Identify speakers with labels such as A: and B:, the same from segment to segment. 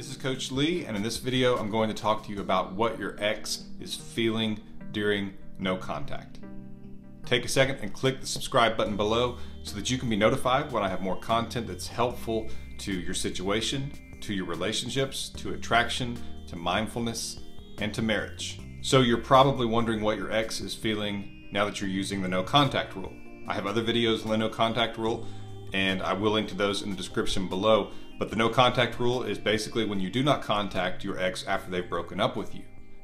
A: This is Coach Lee, and in this video I'm going to talk to you about what your ex is feeling during no contact. Take a second and click the subscribe button below so that you can be notified when I have more content that's helpful to your situation, to your relationships, to attraction, to mindfulness, and to marriage. So you're probably wondering what your ex is feeling now that you're using the no contact rule. I have other videos on the no contact rule, and I will link to those in the description below. But the no contact rule is basically when you do not contact your ex after they've broken up with you.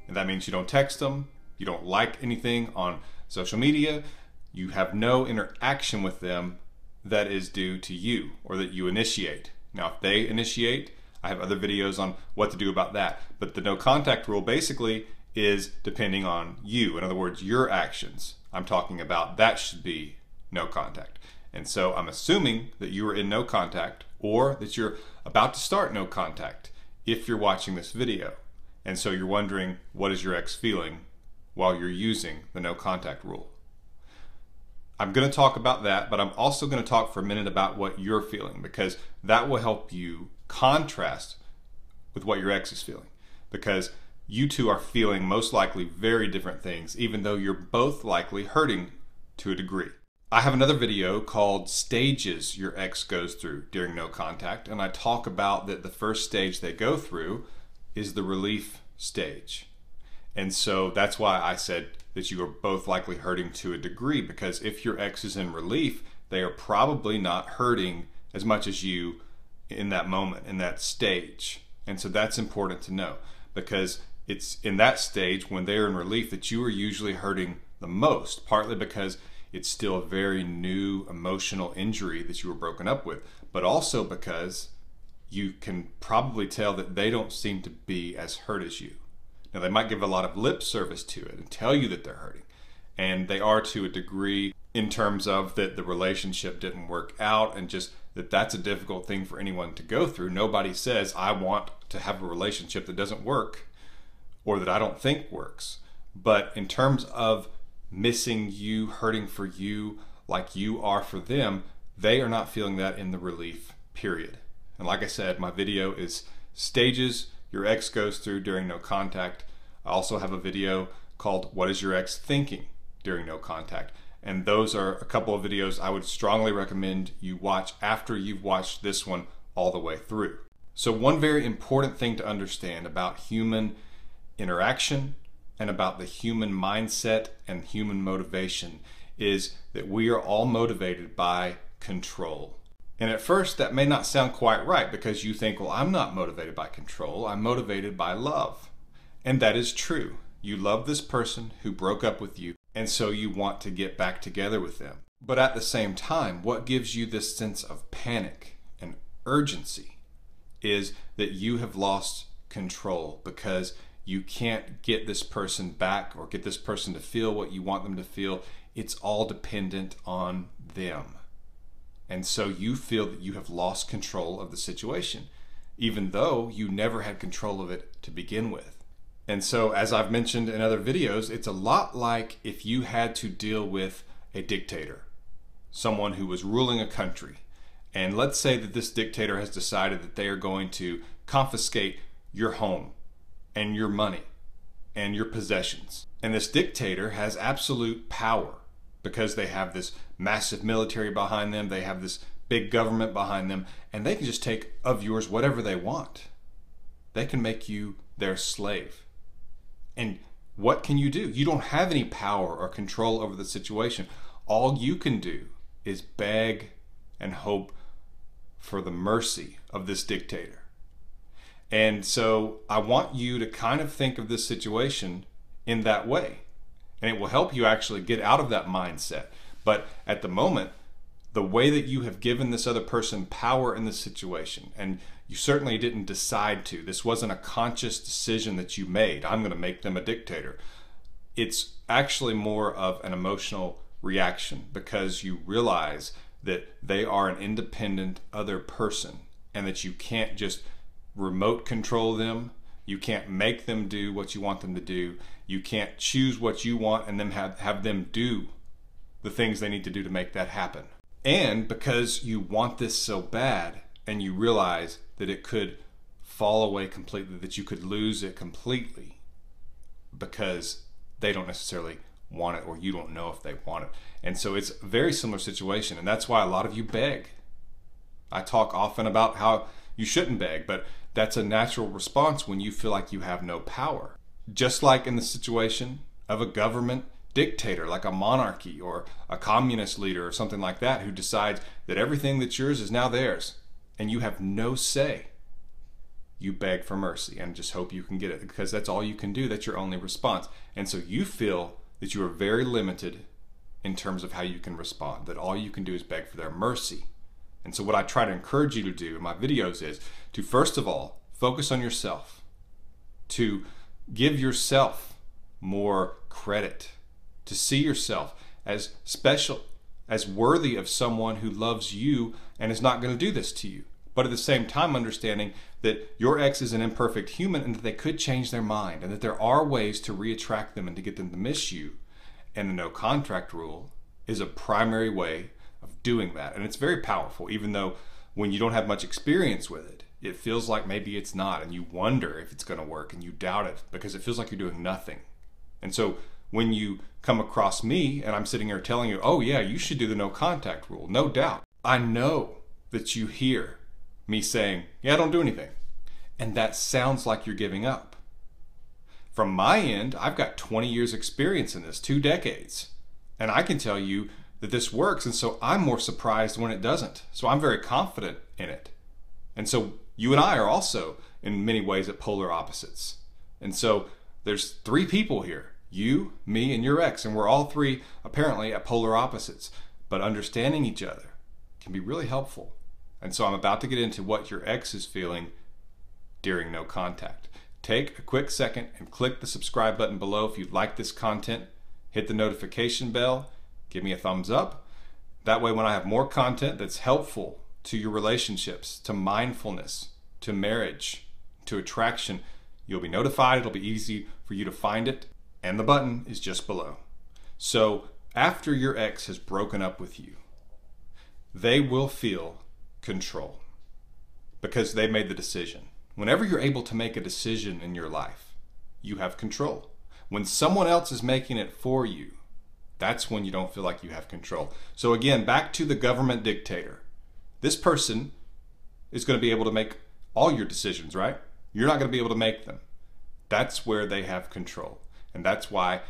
A: And that means you don't text them, you don't like anything on social media, you have no interaction with them that is due to you or that you initiate. Now, if they initiate, I have other videos on what to do about that. But the no contact rule basically is depending on you. In other words, your actions. I'm talking about that should be no contact. And so I'm assuming that you are in no contact or that you're about to start no contact if you're watching this video. And so you're wondering, what is your ex feeling while you're using the no contact rule? I'm going to talk about that, but I'm also going to talk for a minute about what you're feeling, because that will help you contrast with what your ex is feeling, because you two are feeling most likely very different things, even though you're both likely hurting to a degree. I have another video called Stages Your Ex Goes Through During No Contact, and I talk about that the first stage they go through is the relief stage. And so that's why I said that you are both likely hurting to a degree, because if your ex is in relief, they are probably not hurting as much as you in that moment, in that stage. And so that's important to know, because it's in that stage when they're in relief that you are usually hurting the most, partly because it's still a very new emotional injury that you were broken up with, but also because you can probably tell that they don't seem to be as hurt as you. Now, they might give a lot of lip service to it and tell you that they're hurting, and they are to a degree in terms of that the relationship didn't work out, and just that that's a difficult thing for anyone to go through. Nobody says, I want to have a relationship that doesn't work or that I don't think works. But in terms of missing you, hurting for you like you are for them, they are not feeling that in the relief period. And like I said, my video is Stages Your Ex Goes Through During No Contact. I also have a video called What Is Your Ex Thinking During No Contact? And those are a couple of videos I would strongly recommend you watch after you've watched this one all the way through. So one very important thing to understand about human interaction and about the human mindset and human motivation is that we are all motivated by control. And at first that may not sound quite right, because you think, well, I'm not motivated by control, I'm motivated by love. And that is true. You love this person who broke up with you, and so you want to get back together with them. But at the same time, what gives you this sense of panic and urgency is that you have lost control, because you can't get this person back or get this person to feel what you want them to feel. It's all dependent on them. And so you feel that you have lost control of the situation, even though you never had control of it to begin with. And so, as I've mentioned in other videos, it's a lot like if you had to deal with a dictator, someone who was ruling a country. And let's say that this dictator has decided that they are going to confiscate your home and your money and your possessions. And this dictator has absolute power because they have this massive military behind them, they have this big government behind them, and they can just take of yours whatever they want. They can make you their slave. And what can you do? You don't have any power or control over the situation. All you can do is beg and hope for the mercy of this dictator. And so I want you to kind of think of this situation in that way. And it will help you actually get out of that mindset. But at the moment, the way that you have given this other person power in this situation, and you certainly didn't decide to, this wasn't a conscious decision that you made, I'm going to make them a dictator. It's actually more of an emotional reaction, because you realize that they are an independent other person and that you can't just remote control them. You can't make them do what you want them to do. You can't choose what you want and then have them do the things they need to do to make that happen. And because you want this so bad and you realize that it could fall away completely, that you could lose it completely because they don't necessarily want it, or you don't know if they want it. And so it's a very similar situation, and that's why a lot of you beg. I talk often about how you shouldn't beg, but that's a natural response when you feel like you have no power. Just like in the situation of a government dictator, like a monarchy or a communist leader or something like that, who decides that everything that's yours is now theirs and you have no say. You beg for mercy and just hope you can get it, because that's all you can do. That's your only response. And so you feel that you are very limited in terms of how you can respond, that all you can do is beg for their mercy. And so what I try to encourage you to do in my videos is to, first of all, focus on yourself, to give yourself more credit, to see yourself as special, as worthy of someone who loves you and is not going to do this to you. But at the same time, understanding that your ex is an imperfect human and that they could change their mind, and that there are ways to reattract them and to get them to miss you. And the no contract rule is a primary way of doing that. And it's very powerful, even though when you don't have much experience with it, it feels like maybe it's not, and you wonder if it's going to work, and you doubt it because it feels like you're doing nothing. And so when you come across me and I'm sitting here telling you, oh yeah, you should do the no contact rule, no doubt, I know that you hear me saying, yeah, don't do anything. And that sounds like you're giving up. From my end, I've got 20 years experience in this, 2 decades. And I can tell you that this works, and so I'm more surprised when it doesn't. So I'm very confident in it. And so you and I are also in many ways at polar opposites. And so there's 3 people here, you, me, and your ex, and we're all 3 apparently at polar opposites. But understanding each other can be really helpful. And so I'm about to get into what your ex is feeling during no contact. Take a quick second and click the subscribe button below if you like this content. Hit the notification bell. Give me a thumbs up. That way, when I have more content that's helpful to your relationships, to mindfulness, to marriage, to attraction, you'll be notified. It'll be easy for you to find it. And the button is just below. So after your ex has broken up with you, they will feel control because they made the decision. Whenever you're able to make a decision in your life, you have control. When someone else is making it for you, that's when you don't feel like you have control. So again, back to the government dictator. This person is going to be able to make all your decisions, right? You're not going to be able to make them. That's where they have control. And that's why,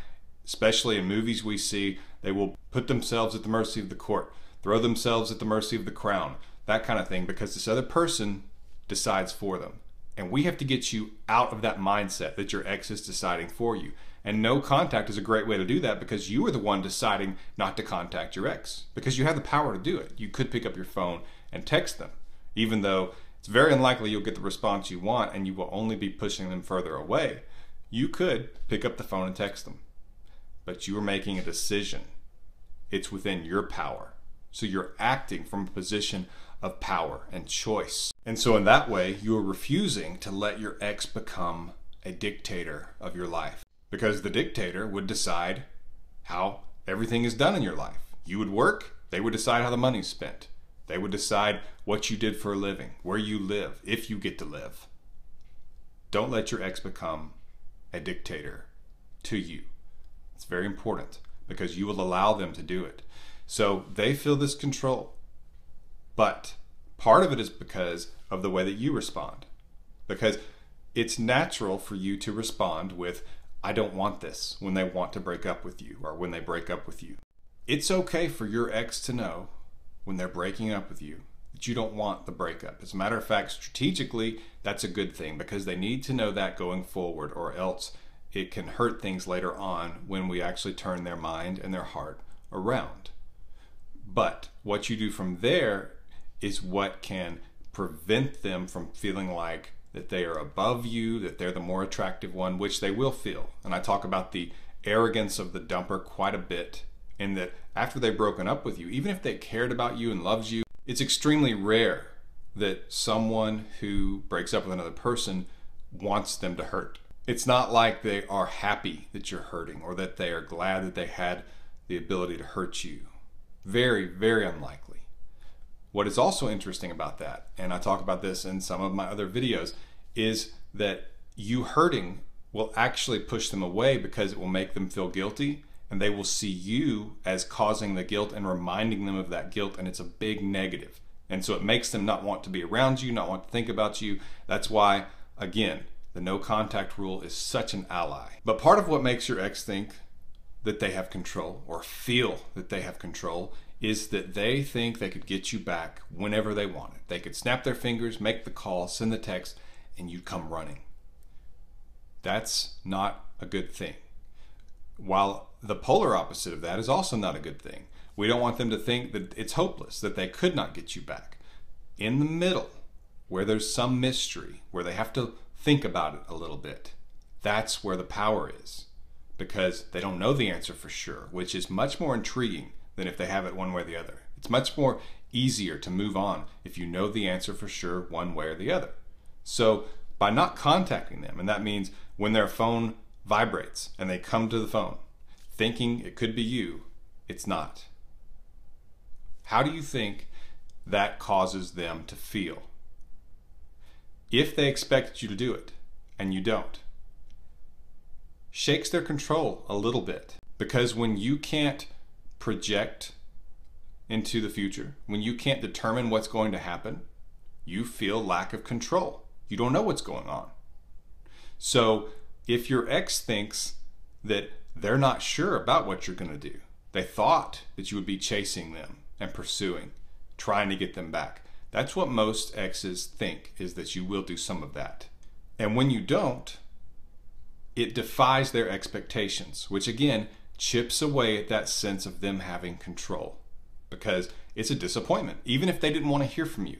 A: especially in movies we see, they will put themselves at the mercy of the court, throw themselves at the mercy of the crown, that kind of thing, because this other person decides for them. And we have to get you out of that mindset that your ex is deciding for you. And no contact is a great way to do that, because you are the one deciding not to contact your ex, because you have the power to do it. You could pick up your phone and text them, even though it's very unlikely you'll get the response you want and you will only be pushing them further away. You could pick up the phone and text them, but you are making a decision. It's within your power. So you're acting from a position of power and choice. And so in that way, you are refusing to let your ex become a dictator of your life, because the dictator would decide how everything is done in your life. You would work, they would decide how the money's spent. They would decide what you did for a living, where you live, if you get to live. Don't let your ex become a dictator to you. It's very important, because you will allow them to do it. So they feel this control. But part of it is because of the way that you respond. Because it's natural for you to respond with, I don't want this, when they want to break up with you or when they break up with you. It's okay for your ex to know when they're breaking up with you that you don't want the breakup. As a matter of fact, strategically, that's a good thing, because they need to know that going forward, or else it can hurt things later on when we actually turn their mind and their heart around. But what you do from there is what can prevent them from feeling like that they are above you, that they're the more attractive one, which they will feel. And I talk about the arrogance of the dumper quite a bit, in that after they've broken up with you, even if they cared about you and loves you, it's extremely rare that someone who breaks up with another person wants them to hurt. It's not like they are happy that you're hurting, or that they are glad that they had the ability to hurt you. Very, very unlikely. What is also interesting about that, and I talk about this in some of my other videos, is that you hurting will actually push them away because it will make them feel guilty, and they will see you as causing the guilt and reminding them of that guilt, and it's a big negative. And so it makes them not want to be around you, not want to think about you. That's why, again, the no contact rule is such an ally. But part of what makes your ex think that they have control or feel that they have control is that they think they could get you back whenever they wanted. They could snap their fingers, make the call, send the text, and you'd come running. That's not a good thing. While the polar opposite of that is also not a good thing. We don't want them to think that it's hopeless, that they could not get you back. In the middle, where there's some mystery, where they have to think about it a little bit, that's where the power is. Because they don't know the answer for sure, which is much more intriguing than if they have it one way or the other. It's much more easier to move on if you know the answer for sure one way or the other. So by not contacting them, and that means when their phone vibrates and they come to the phone thinking it could be you, it's not. How do you think that causes them to feel? If they expected you to do it and you don't, shakes their control a little bit. Because when you can't project into the future, when you can't determine what's going to happen, you feel lack of control. You don't know what's going on. So if your ex thinks that they're not sure about what you're going to do, they thought that you would be chasing them and pursuing, trying to get them back. That's what most exes think, is that you will do some of that. And when you don't, it defies their expectations, which again chips away at that sense of them having control, because it's a disappointment. Even if they didn't want to hear from you,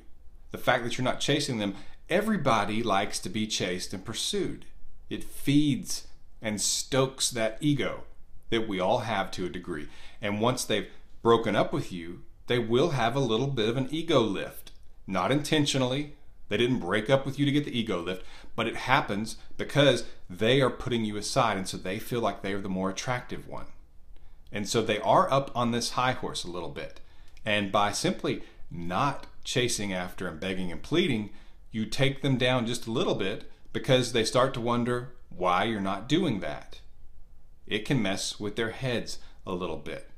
A: the fact that you're not chasing them, everybody likes to be chased and pursued. It feeds and stokes that ego that we all have to a degree. And once they've broken up with you, they will have a little bit of an ego lift. Not intentionally. They didn't break up with you to get the ego lift, but it happens because they are putting you aside, and so they feel like they are the more attractive one. And so they are up on this high horse a little bit. And by simply not chasing after and begging and pleading, you take them down just a little bit, because they start to wonder why you're not doing that. It can mess with their heads a little bit.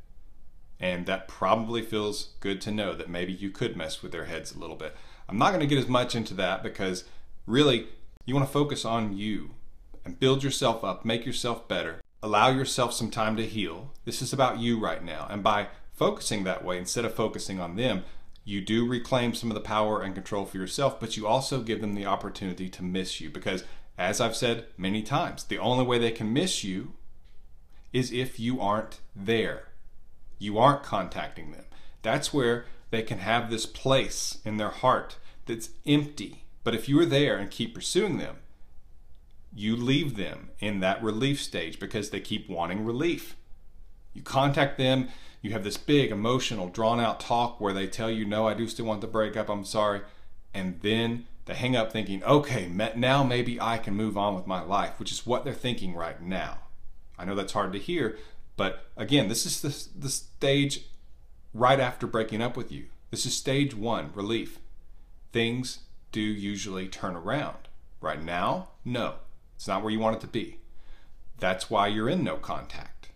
A: And that probably feels good to know that maybe you could mess with their heads a little bit. I'm not going to get as much into that, because really you want to focus on you and build yourself up, make yourself better, allow yourself some time to heal. This is about you right now. And by focusing that way, instead of focusing on them, you do reclaim some of the power and control for yourself, but you also give them the opportunity to miss you. Because as I've said many times, the only way they can miss you is if you aren't there. You aren't contacting them. That's where they can have this place in their heart that's empty. But if you are there and keep pursuing them, you leave them in that relief stage because they keep wanting relief. You contact them, you have this big emotional drawn out talk where they tell you, no, I do still want the breakup, I'm sorry. And then they hang up thinking, okay, now maybe I can move on with my life, which is what they're thinking right now. I know that's hard to hear, but again, this is the stage right after breaking up with you. This is stage one, relief. Things do usually turn around. Right now, no. It's not where you want it to be. That's why you're in no contact.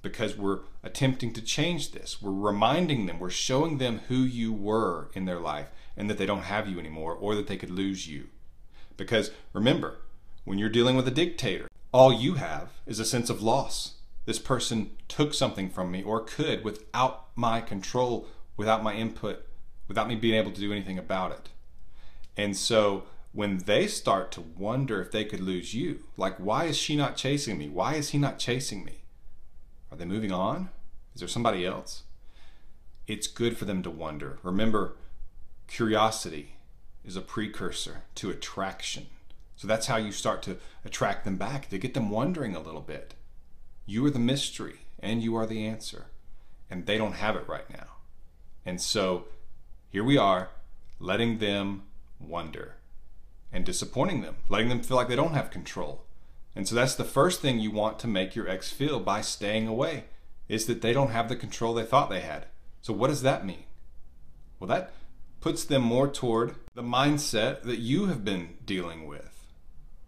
A: Because we're attempting to change this. We're reminding them, we're showing them who you were in their life and that they don't have you anymore, or that they could lose you. Because remember, when you're dealing with a dictator, all you have is a sense of loss. This person took something from me, or could, without my control, without my input, without me being able to do anything about it. And so when they start to wonder if they could lose you, like, why is she not chasing me? Why is he not chasing me? Are they moving on? Is there somebody else? It's good for them to wonder. Remember, curiosity is a precursor to attraction. So that's how you start to attract them back, to get them wondering a little bit. You are the mystery and you are the answer, and they don't have it right now. And so here we are, letting them wonder and disappointing them, letting them feel like they don't have control. And so that's the first thing you want to make your ex feel by staying away, is that they don't have the control they thought they had. So what does that mean? Well, that puts them more toward the mindset that you have been dealing with,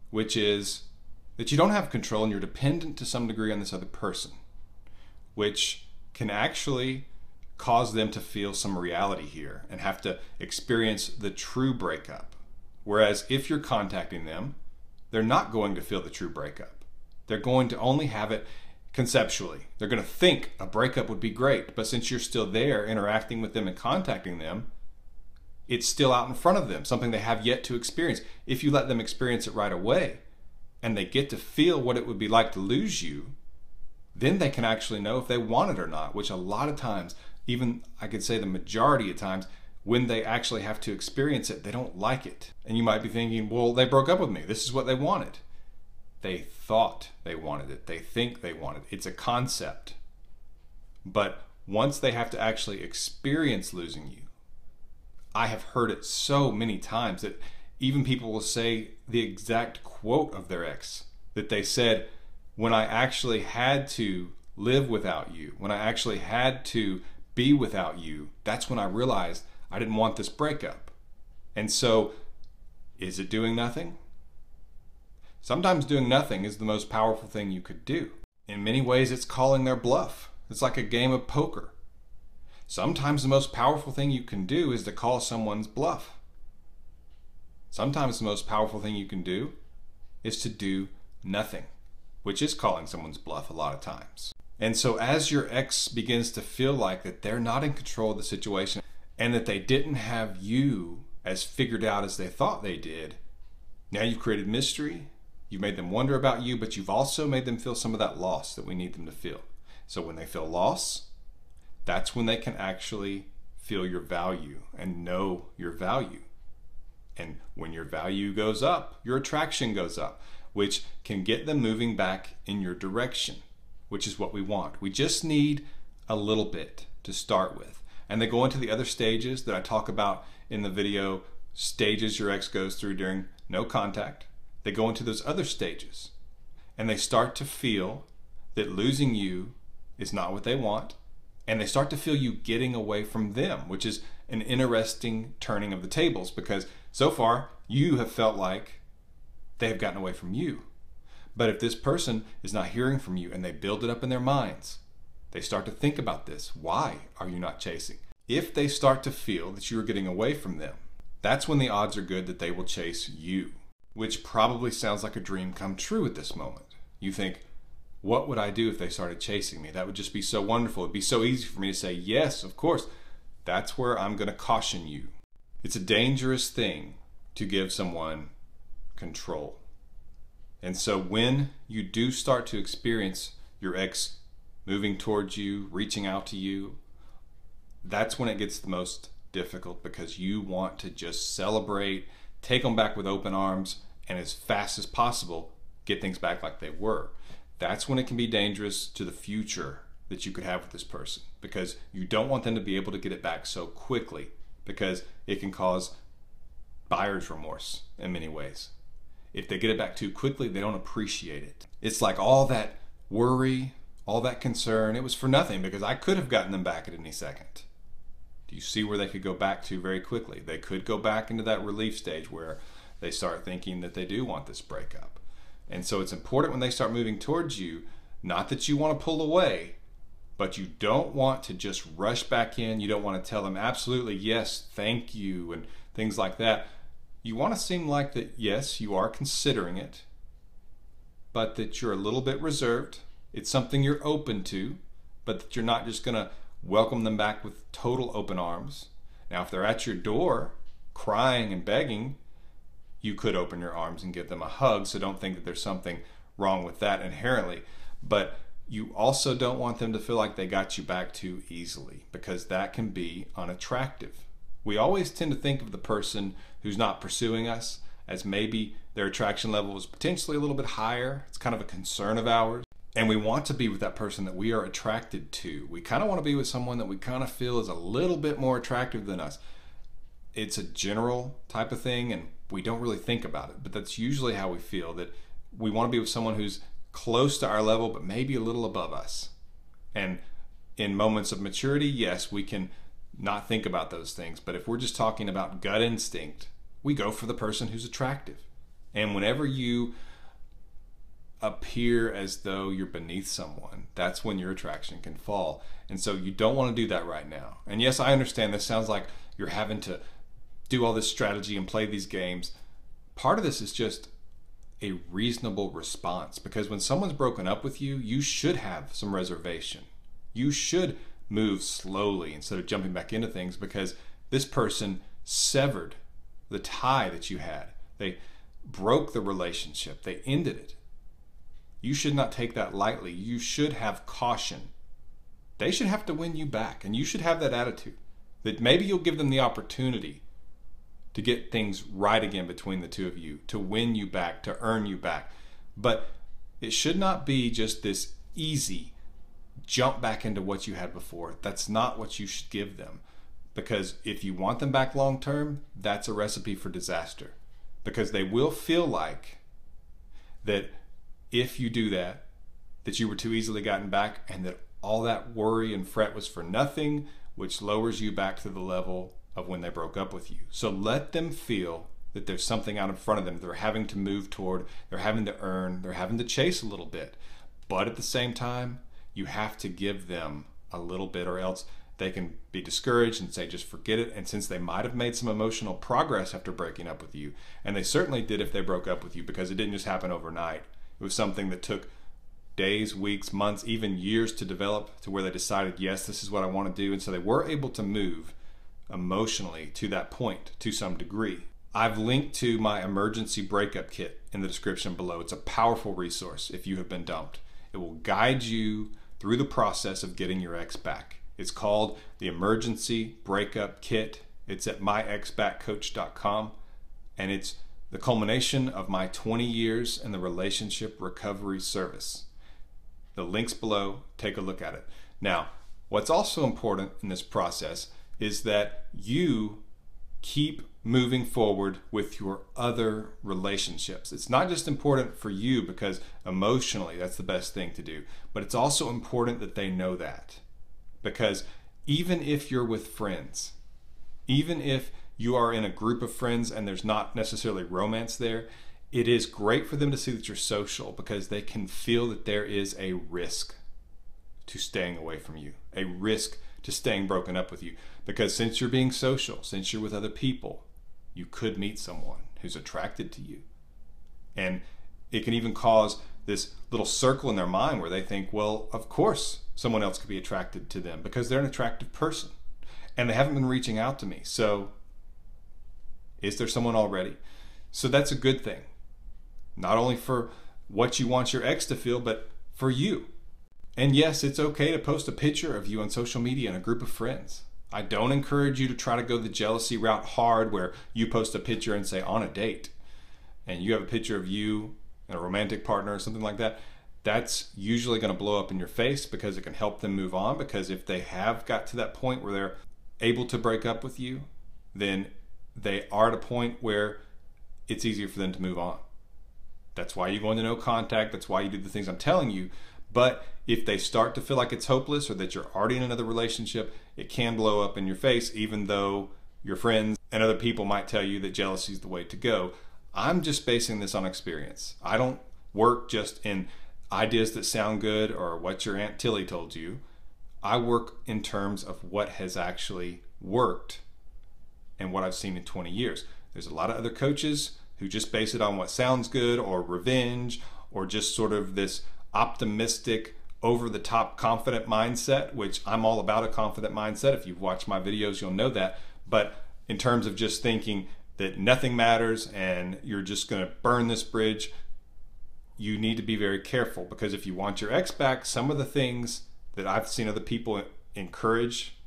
A: which is that you don't have control and you're dependent to some degree on this other person, which can actually cause them to feel some reality here and have to experience the true breakup. Whereas if you're contacting them, they're not going to feel the true breakup. They're going to only have it conceptually. They're going to think a breakup would be great, but since you're still there interacting with them and contacting them, it's still out in front of them, something they have yet to experience. If you let them experience it right away and they get to feel what it would be like to lose you, then they can actually know if they want it or not, which a lot of times, even I could say the majority of times, when they actually have to experience it, they don't like it. And you might be thinking, well, they broke up with me. This is what they wanted. They thought they wanted it. They think they want it. It's a concept. But once they have to actually experience losing you, I have heard it so many times that even people will say the exact quote of their ex, that they said, when I actually had to live without you, when I actually had to be without you, that's when I realized I didn't want this breakup. And so, is it doing nothing? Sometimes doing nothing is the most powerful thing you could do. In many ways, it's calling their bluff. It's like a game of poker. Sometimes the most powerful thing you can do is to call someone's bluff. Sometimes the most powerful thing you can do is to do nothing, which is calling someone's bluff a lot of times. And so as your ex begins to feel like that they're not in control of the situation and that they didn't have you as figured out as they thought they did, now you've created mystery, you've made them wonder about you, but you've also made them feel some of that loss that we need them to feel. So when they feel loss, that's when they can actually feel your value and know your value. And when your value goes up, your attraction goes up, which can get them moving back in your direction, which is what we want. We just need a little bit to start with. And they go into the other stages that I talk about in the video, stages your ex goes through during no contact. They go into those other stages and they start to feel that losing you is not what they want. And they start to feel you getting away from them, which is an interesting turning of the tables, because so far you have felt like they have gotten away from you. But if this person is not hearing from you and they build it up in their minds, they start to think about this. Why are you not chasing? If they start to feel that you are getting away from them, that's when the odds are good that they will chase you, which probably sounds like a dream come true at this moment. You think, what would I do if they started chasing me? That would just be so wonderful. It'd be so easy for me to say, yes, of course. That's where I'm going to caution you. It's a dangerous thing to give someone control. And so when you do start to experience your ex moving towards you, reaching out to you, that's when it gets the most difficult, because you want to just celebrate, take them back with open arms, and as fast as possible, get things back like they were. That's when it can be dangerous to the future that you could have with this person, because you don't want them to be able to get it back so quickly, because it can cause buyer's remorse in many ways. If they get it back too quickly, they don't appreciate it. It's like all that worry, all that concern, it was for nothing, because I could have gotten them back at any second. Do you see where they could go back to very quickly? They could go back into that relief stage where they start thinking that they do want this breakup. And so it's important when they start moving towards you, not that you want to pull away, but you don't want to just rush back in. You don't want to tell them absolutely yes, thank you, and things like that. You want to seem like that, yes, you are considering it, but that you're a little bit reserved. It's something you're open to, but that you're not just going to welcome them back with total open arms. Now, if they're at your door crying and begging, you could open your arms and give them a hug, so don't think that there's something wrong with that inherently. But you also don't want them to feel like they got you back too easily, because that can be unattractive. We always tend to think of the person who's not pursuing us as maybe their attraction level is potentially a little bit higher. It's kind of a concern of ours. And we want to be with that person that we are attracted to. We kind of want to be with someone that we kind of feel is a little bit more attractive than us. It's a general type of thing, and we don't really think about it, but that's usually how we feel, that we want to be with someone who's close to our level, but maybe a little above us. And in moments of maturity, yes, we can not think about those things. But if we're just talking about gut instinct, we go for the person who's attractive. And whenever you appear as though you're beneath someone, that's when your attraction can fall. And so you don't want to do that right now. And yes, I understand this sounds like you're having to do all this strategy and play these games. Part of this is just a reasonable response, because when someone's broken up with you, you should have some reservation. You should move slowly instead of jumping back into things, because this person severed the tie that you had. They broke the relationship. They ended it. You should not take that lightly. You should have caution. They should have to win you back, and you should have that attitude that maybe you'll give them the opportunity to get things right again between the two of you, to win you back, to earn you back. But it should not be just this easy jump back into what you had before. That's not what you should give them, because if you want them back long term, that's a recipe for disaster, because they will feel like that if you do that, that you were too easily gotten back, and that all that worry and fret was for nothing, which lowers you back to the level of when they broke up with you. So let them feel that there's something out in front of them they're having to move toward, they're having to earn, they're having to chase a little bit. But at the same time, you have to give them a little bit, or else they can be discouraged and say, just forget it. And since they might have made some emotional progress after breaking up with you, and they certainly did if they broke up with you, because it didn't just happen overnight. It was something that took days, weeks, months, even years to develop, to where they decided, yes, this is what I want to do. And so they were able to move emotionally to that point to some degree. I've linked to my emergency breakup kit in the description below. It's a powerful resource if you have been dumped. It will guide you through the process of getting your ex back. It's called the Emergency Breakup Kit. It's at myexbackcoach.com, and it's the culmination of my 20 years in the relationship recovery service. The link's below. Take a look at it. Now, what's also important in this process is that you keep moving forward with your other relationships. It's not just important for you because emotionally that's the best thing to do, but it's also important that they know that. Because even if you're with friends, even if you are in a group of friends and there's not necessarily romance there, it is great for them to see that you're social, because they can feel that there is a risk to staying away from you, a risk to staying broken up with you. Because since you're being social, since you're with other people, you could meet someone who's attracted to you. And it can even cause this little circle in their mind where they think, well, of course someone else could be attracted to them because they're an attractive person and they haven't been reaching out to me. So is there someone already? So that's a good thing. Not only for what you want your ex to feel, but for you. And yes, it's okay to post a picture of you on social media in a group of friends. I don't encourage you to try to go the jealousy route hard, where you post a picture and say on a date, and you have a picture of you and a romantic partner or something like that. That's usually going to blow up in your face, because it can help them move on. Because if they have got to that point where they're able to break up with you, then they are at a point where it's easier for them to move on. That's why you go into no contact. That's why you do the things I'm telling you. But if they start to feel like it's hopeless, or that you're already in another relationship, it can blow up in your face, even though your friends and other people might tell you that jealousy is the way to go. I'm just basing this on experience. I don't work just in ideas that sound good or what your Aunt Tilly told you. I work in terms of what has actually worked and what I've seen in 20 years. There's a lot of other coaches who just base it on what sounds good, or revenge, or just sort of this optimistic, over-the-top confident mindset, which I'm all about a confident mindset. If you've watched my videos, you'll know that. But in terms of just thinking that nothing matters and you're just going to burn this bridge, you need to be very careful, because if you want your ex back, some of the things that I've seen other people encourage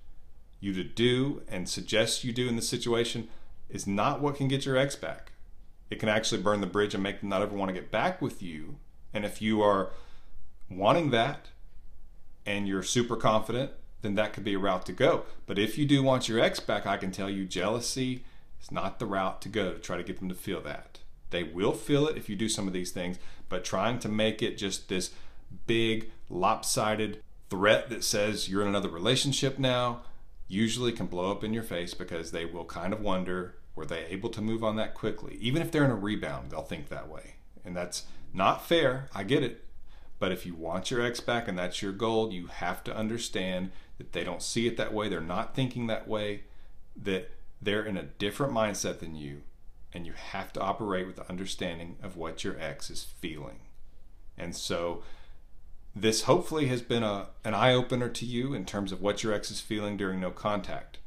A: you to do and suggest you do in this situation is not what can get your ex back. It can actually burn the bridge and make them not ever want to get back with you. And if you are wanting that and you're super confident, then that could be a route to go. But if you do want your ex back, I can tell you jealousy is not the route to go to try to get them to feel that. They will feel it if you do some of these things, but trying to make it just this big lopsided threat that says you're in another relationship now, usually can blow up in your face because they will kind of wonder, were they able to move on that quickly? Even if they're in a rebound, they'll think that way. And that's not fair, I get it. But if you want your ex back and that's your goal, you have to understand that they don't see it that way, they're not thinking that way, that they're in a different mindset than you, and you have to operate with the understanding of what your ex is feeling. And so this hopefully has been an eye-opener to you in terms of what your ex is feeling during no contact.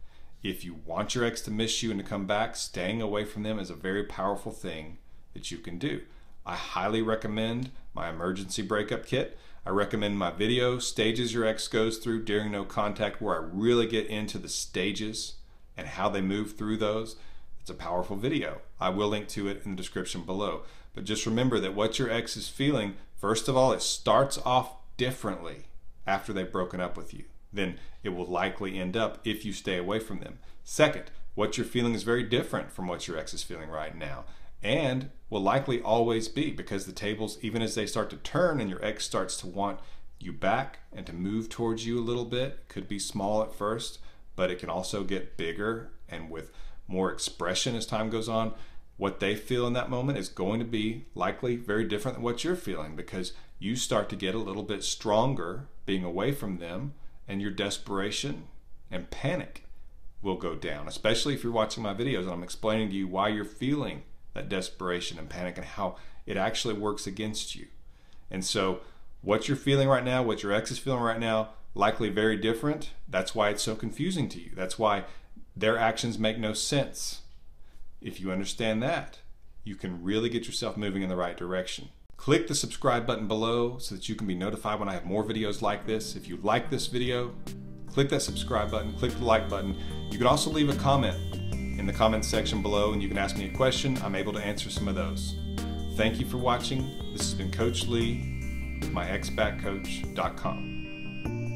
A: If you want your ex to miss you and to come back, staying away from them is a very powerful thing that you can do. I highly recommend my emergency breakup kit. I recommend my video, Stages Your Ex Goes Through During No Contact, where I really get into the stages and how they move through those. It's a powerful video. I will link to it in the description below. But just remember that what your ex is feeling, first of all, it starts off differently after they've broken up with you than it will likely end up if you stay away from them. Second, what you're feeling is very different from what your ex is feeling right now, and will likely always be, because the tables, even as they start to turn and your ex starts to want you back and to move towards you a little bit, could be small at first, but it can also get bigger and with more expression as time goes on. What they feel in that moment is going to be likely very different than what you're feeling, because you start to get a little bit stronger being away from them, and your desperation and panic will go down, especially if you're watching my videos and I'm explaining to you why you're feeling that desperation and panic and how it actually works against you. And so what you're feeling right now, what your ex is feeling right now, likely very different. That's why it's so confusing to you. That's why their actions make no sense. If you understand that, you can really get yourself moving in the right direction. Click the subscribe button below so that you can be notified when I have more videos like this. If you like this video, click that subscribe button, click the like button. You can also leave a comment in the comments section below, and you can ask me a question. I'm able to answer some of those. Thank you for watching. This has been Coach Lee, myexbackcoach.com.